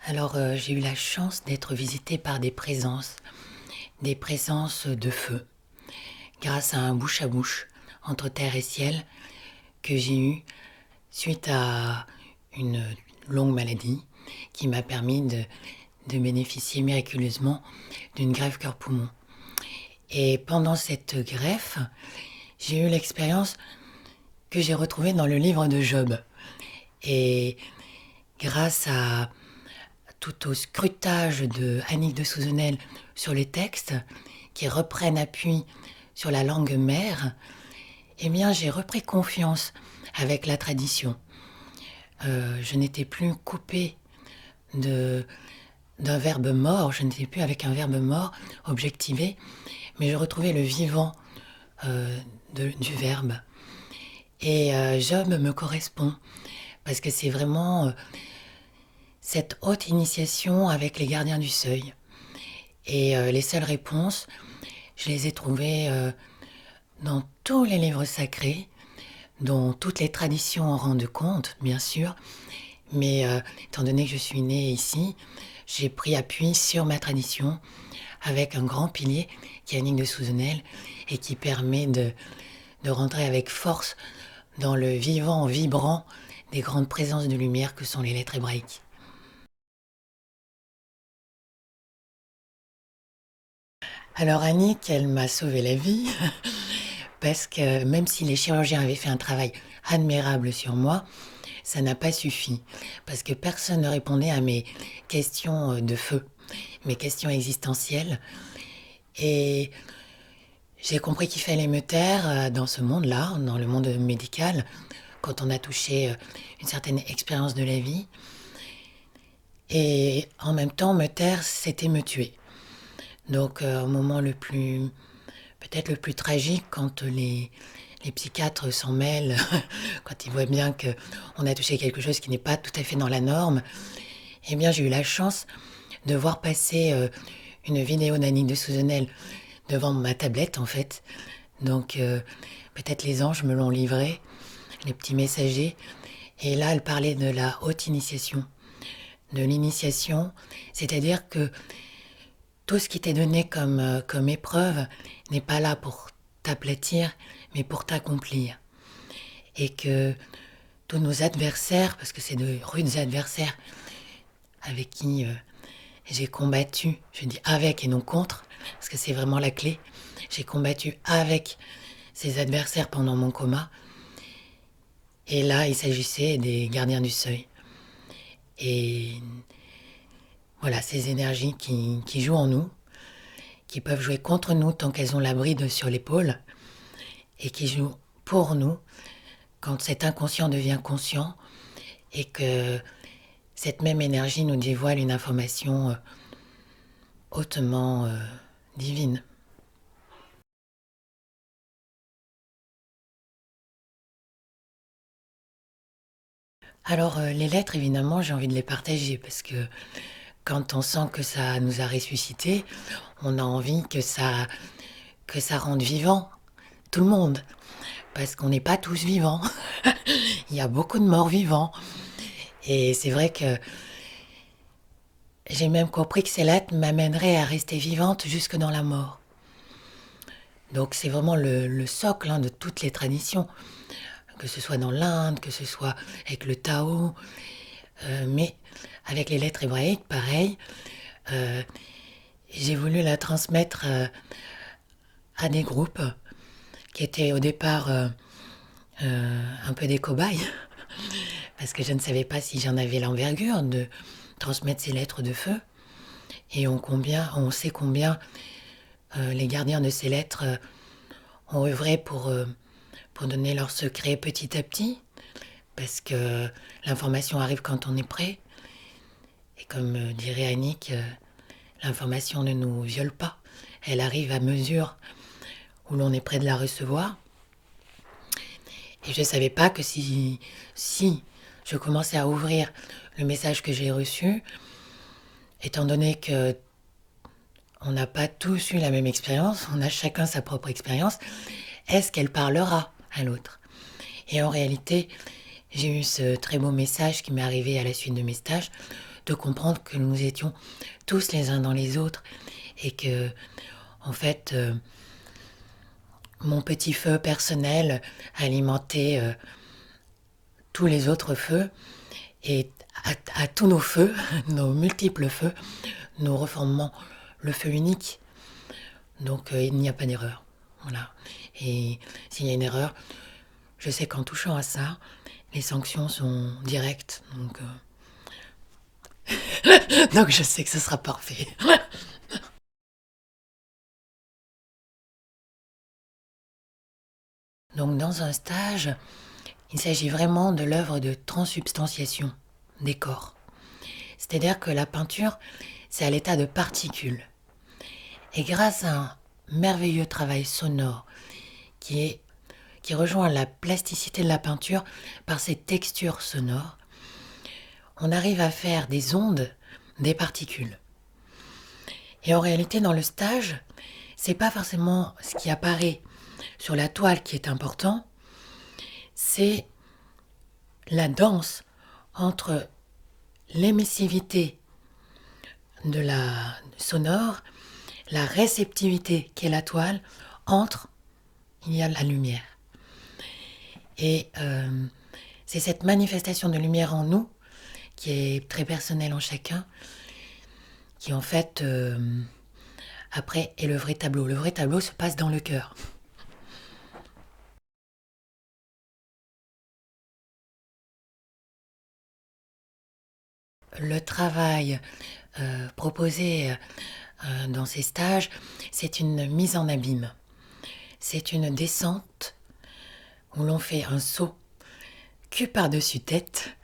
Alors, j'ai eu la chance d'être visitée par des présences de feu, grâce à un bouche à bouche entre terre et ciel que j'ai eu suite à une longue maladie qui m'a permis de bénéficier miraculeusement d'une greffe cœur-poumon. Et pendant cette greffe, j'ai eu l'expérience que j'ai retrouvée dans le livre de Job. Et grâce à tout au scrutage de Annick de Souzenel sur les textes qui reprennent appui sur la langue mère, eh bien j'ai repris confiance avec la tradition. Je n'étais plus coupée de, d'un verbe mort, je n'étais plus avec un verbe mort objectivé, mais je retrouvais le vivant du verbe. Et Job me correspond, parce que c'est vraiment cette haute initiation avec les gardiens du seuil. Et les seules réponses, je les ai trouvées dans tous les livres sacrés, dont toutes les traditions en rendent compte, bien sûr. Mais étant donné que je suis née ici, j'ai pris appui sur ma tradition avec un grand pilier qui est Annick de Souzenel et qui permet de rentrer avec force dans le vivant vibrant des grandes présences de lumière que sont les lettres hébraïques. Alors Annick, elle m'a sauvé la vie parce que même si les chirurgiens avaient fait un travail admirable sur moi, ça n'a pas suffi parce que personne ne répondait à mes questions de feu, mes questions existentielles. Et j'ai compris qu'il fallait me taire dans ce monde-là, dans le monde médical, quand on a touché une certaine expérience de la vie. Et en même temps, me taire, c'était me tuer. Donc, au moment peut-être le plus tragique, quand les psychiatres s'en mêlent, quand ils voient bien qu'on a touché quelque chose qui n'est pas tout à fait dans la norme, eh bien, j'ai eu la chance de voir passer une vidéo d'Annick de Souzenel devant ma tablette, en fait. Donc, peut-être les anges me l'ont livré, les petits messagers. Et là, elle parlait de la haute initiation. De l'initiation, c'est-à-dire que tout ce qui t'est donné comme épreuve n'est pas là pour t'aplatir, mais pour t'accomplir. Et que tous nos adversaires, parce que c'est de rudes adversaires avec qui j'ai combattu, je dis avec et non contre, parce que c'est vraiment la clé, j'ai combattu avec ces adversaires pendant mon coma. Et là, il s'agissait des gardiens du seuil. Et voilà, ces énergies qui jouent en nous, qui peuvent jouer contre nous tant qu'elles ont la bride sur l'épaule, et qui jouent pour nous quand cet inconscient devient conscient et que cette même énergie nous dévoile une information hautement divine. Alors les lettres, évidemment, j'ai envie de les partager parce que quand on sent que ça nous a ressuscité, on a envie que ça rende vivant tout le monde. Parce qu'on n'est pas tous vivants. Il y a beaucoup de morts vivants. Et c'est vrai que j'ai même compris que ces lettres m'amèneraient à rester vivante jusque dans la mort. Donc c'est vraiment le socle de toutes les traditions, que ce soit dans l'Inde, que ce soit avec le Tao, mais avec les lettres hébraïques, pareil. Euh, j'ai voulu la transmettre à des groupes qui étaient au départ un peu des cobayes, parce que je ne savais pas si j'en avais l'envergure de transmettre ces lettres de feu. Et on sait combien les gardiens de ces lettres ont œuvré pour donner leurs secrets petit à petit, parce que l'information arrive quand on est prêt. Et comme dirait Annick, l'information ne nous viole pas. Elle arrive à mesure où l'on est prêt de la recevoir. Et je ne savais pas que si je commençais à ouvrir le message que j'ai reçu, étant donné que on n'a pas tous eu la même expérience, on a chacun sa propre expérience, est-ce qu'elle parlera à l'autre? Et en réalité, j'ai eu ce très beau message qui m'est arrivé à la suite de mes stages de comprendre que nous étions tous les uns dans les autres et que, en fait, mon petit feu personnel alimentait tous les autres feux et à tous nos feux, nos multiples feux, nous reformons le feu unique. Donc il n'y a pas d'erreur. Voilà. Et s'il y a une erreur, je sais qu'en touchant à ça, les sanctions sont directes. Donc je sais que ce sera parfait. Donc dans un stage, il s'agit vraiment de l'œuvre de transsubstantiation des corps. C'est-à-dire que la peinture, c'est à l'état de particules. Et grâce à un merveilleux travail sonore qui rejoint la plasticité de la peinture par ses textures sonores, on arrive à faire des ondes, des particules. Et en réalité, dans le stage, c'est pas forcément ce qui apparaît sur la toile qui est important, c'est la danse entre l'émissivité de la sonore, la réceptivité qu'est la toile, il y a la lumière. Et c'est cette manifestation de lumière en nous, qui est très personnelle en chacun, qui en fait, après, est le vrai tableau. Le vrai tableau se passe dans le cœur. Le travail proposé dans ces stages, c'est une mise en abîme. C'est une descente où l'on fait un saut cul par-dessus tête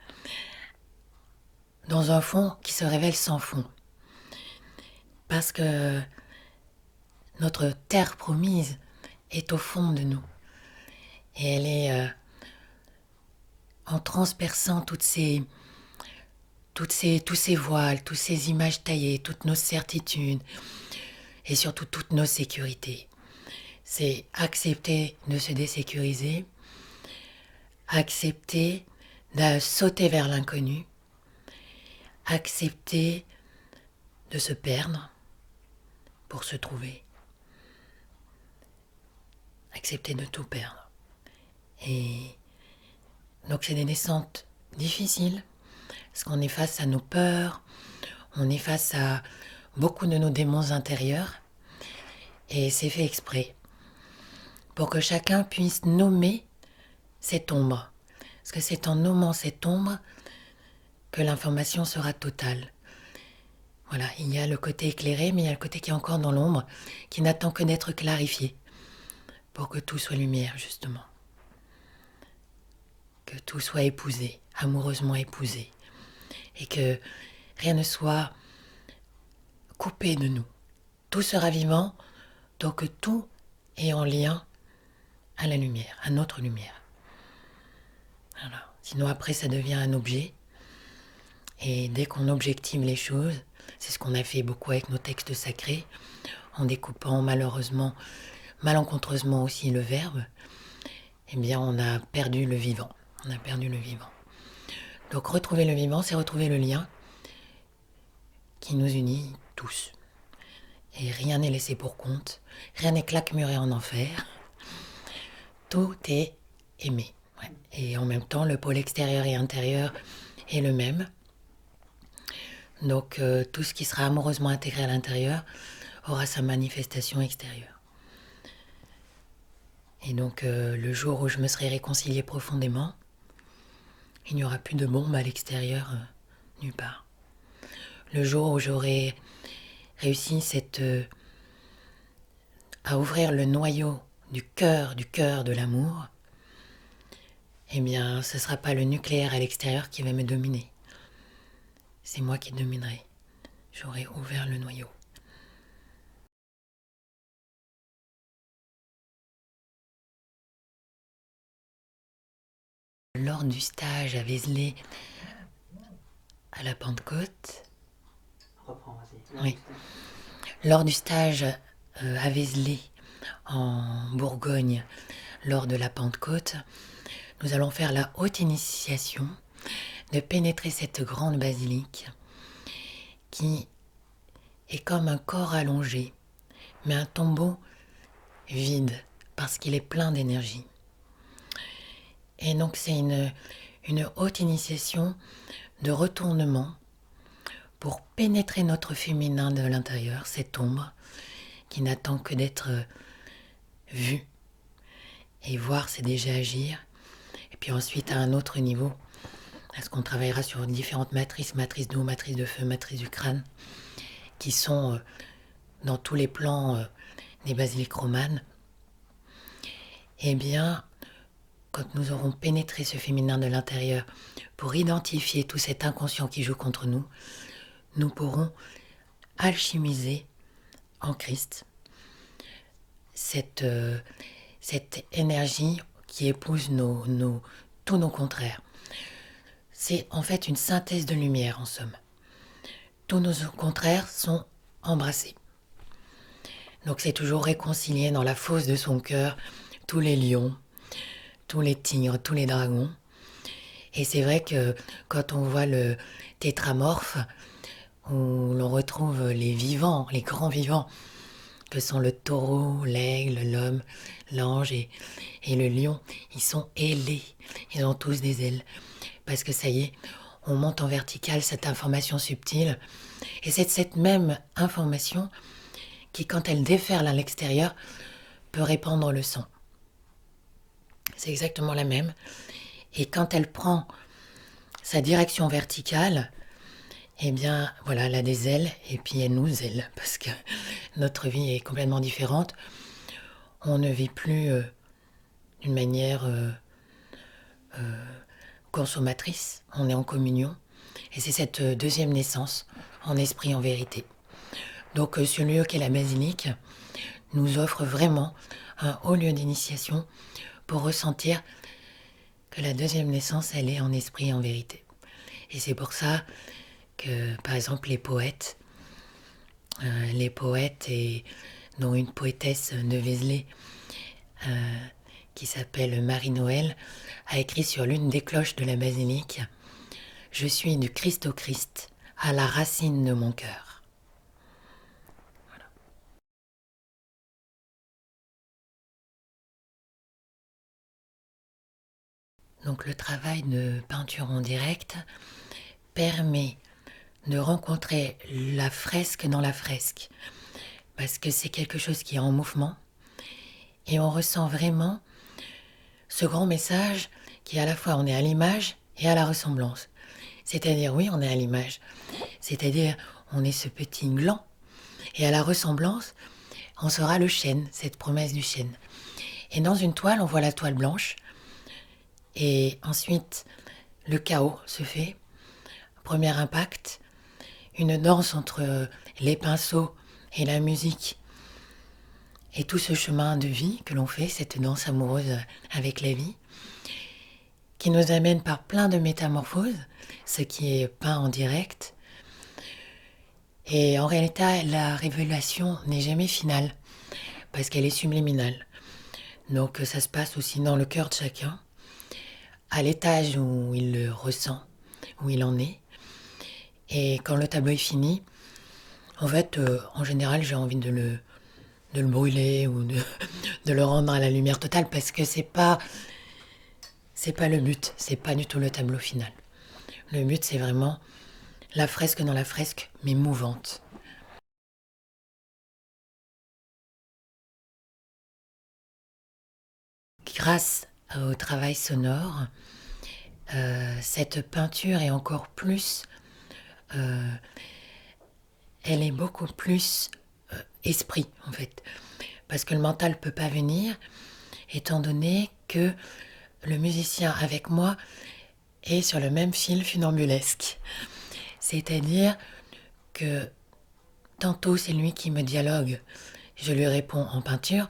dans un fond qui se révèle sans fond. Parce que notre terre promise est au fond de nous. Et elle est en transperçant tous ces voiles, toutes ces images taillées, toutes nos certitudes et surtout toutes nos sécurités. C'est accepter de se désécuriser, accepter de sauter vers l'inconnu, accepter de se perdre pour se trouver, accepter de tout perdre. Et donc c'est des descentes difficiles, parce qu'on est face à nos peurs, on est face à beaucoup de nos démons intérieurs, et c'est fait exprès, pour que chacun puisse nommer cette ombre. Parce que c'est en nommant cette ombre que l'information sera totale. Voilà, il y a le côté éclairé, mais il y a le côté qui est encore dans l'ombre, qui n'attend que d'être clarifié, pour que tout soit lumière, justement. Que tout soit épousé, amoureusement épousé. Et que rien ne soit coupé de nous. Tout sera vivant, donc tout est en lien à la lumière, à notre lumière. Voilà. Sinon après ça devient un objet. Et dès qu'on objective les choses, c'est ce qu'on a fait beaucoup avec nos textes sacrés, en découpant malheureusement, malencontreusement aussi le verbe, eh bien on a perdu le vivant. On a perdu le vivant. Donc retrouver le vivant, c'est retrouver le lien qui nous unit tous. Et rien n'est laissé pour compte, rien n'est claquemuré en enfer. Tout est aimé. Ouais. Et en même temps, le pôle extérieur et intérieur est le même. Donc tout ce qui sera amoureusement intégré à l'intérieur aura sa manifestation extérieure. Et donc le jour où je me serai réconciliée profondément, il n'y aura plus de bombe à l'extérieur nulle part. Le jour où j'aurai réussi à ouvrir le noyau du cœur de l'amour, eh bien ce ne sera pas le nucléaire à l'extérieur qui va me dominer. C'est moi qui dominerai. J'aurai ouvert le noyau. Lors du stage à Vézelay, à la Pentecôte, oui. Lors du stage à Vézelay, en Bourgogne, lors de la Pentecôte, nous allons faire la haute initiation de pénétrer cette grande basilique qui est comme un corps allongé, mais un tombeau vide parce qu'il est plein d'énergie. Et donc c'est une haute initiation de retournement pour pénétrer notre féminin de l'intérieur, cette ombre qui n'attend que d'être vue. Et voir, c'est déjà agir. Et puis ensuite, à un autre niveau, parce qu'on travaillera sur différentes matrices, matrice d'eau, matrice de feu, matrice du crâne, qui sont dans tous les plans des basiliques romanes. Eh bien, quand nous aurons pénétré ce féminin de l'intérieur pour identifier tout cet inconscient qui joue contre nous, nous pourrons alchimiser en Christ cette énergie qui épouse tous nos contraires. C'est en fait une synthèse de lumière en somme. Tous nos contraires sont embrassés. Donc c'est toujours réconcilier dans la fosse de son cœur tous les lions, tous les tigres, tous les dragons. Et c'est vrai que quand on voit le tétramorphe, où l'on retrouve les vivants, les grands vivants, que sont le taureau, l'aigle, l'homme, l'ange et le lion, ils sont ailés, ils ont tous des ailes. Parce que ça y est, on monte en vertical cette information subtile. Et c'est cette même information qui, quand elle déferle à l'extérieur, peut répandre le sang. C'est exactement la même. Et quand elle prend sa direction verticale, eh bien, voilà, elle a des ailes et puis elle nous aile parce que notre vie est complètement différente. On ne vit plus d'une manière consommatrice, on est en communion. Et c'est cette deuxième naissance en esprit, en vérité. Donc ce lieu qu'est la basilique nous offre vraiment un haut lieu d'initiation pour ressentir que la deuxième naissance, elle est en esprit, en vérité. Et c'est pour ça que, par exemple, les poètes, et dont une poétesse de Vézelay, qui s'appelle Marie-Noël, a écrit sur l'une des cloches de la basilique « Je suis du Christ au Christ, à la racine de mon cœur ». Voilà. Donc le travail de peinture en direct permet de rencontrer la fresque dans la fresque, parce que c'est quelque chose qui est en mouvement, et on ressent vraiment ce grand message qui est à la fois on est à l'image et à la ressemblance. C'est-à-dire, oui, on est à l'image, c'est-à-dire on est ce petit gland, et à la ressemblance, on sera le chêne, cette promesse du chêne. Et dans une toile, on voit la toile blanche, et ensuite, le chaos se fait. Premier impact, une danse entre les pinceaux et la musique. Et tout ce chemin de vie que l'on fait, cette danse amoureuse avec la vie, qui nous amène par plein de métamorphoses, ce qui est peint en direct. Et en réalité, la révélation n'est jamais finale, parce qu'elle est subliminale. Donc ça se passe aussi dans le cœur de chacun, à l'étage où il le ressent, où il en est. Et quand le tableau est fini, en fait, en général, j'ai envie de le brûler ou de le rendre à la lumière totale parce que c'est pas le but, c'est pas du tout le tableau final. Le but, c'est vraiment la fresque dans la fresque, mais mouvante. Grâce au travail sonore, cette peinture est encore plus, elle est beaucoup plus esprit en fait, parce que le mental ne peut pas venir, étant donné que le musicien avec moi est sur le même fil funambulesque. C'est-à-dire que tantôt c'est lui qui me dialogue, je lui réponds en peinture,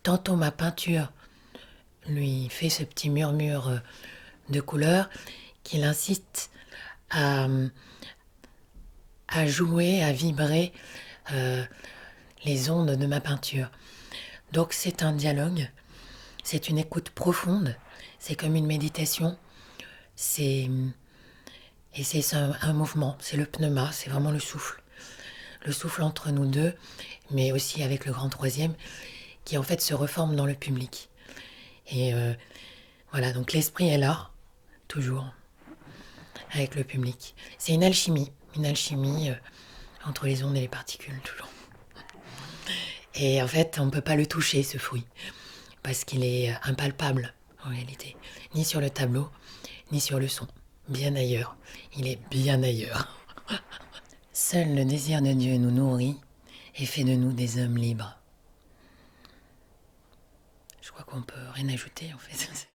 tantôt ma peinture lui fait ce petit murmure de couleurs qui l'incite à jouer, à vibrer les ondes de ma peinture. Donc c'est un dialogue, c'est une écoute profonde, c'est comme une méditation, c'est Et c'est un mouvement, c'est le pneuma, c'est vraiment le souffle. Le souffle entre nous deux, mais aussi avec le grand troisième, qui en fait se reforme dans le public. Et voilà, donc l'esprit est là, toujours, avec le public. C'est une alchimie entre les ondes et les particules, toujours. Et en fait, on ne peut pas le toucher, ce fruit, parce qu'il est impalpable, en réalité. Ni sur le tableau, ni sur le son. Bien ailleurs. Il est bien ailleurs. Seul le désir de Dieu nous nourrit et fait de nous des hommes libres. Je crois qu'on peut rien ajouter, en fait.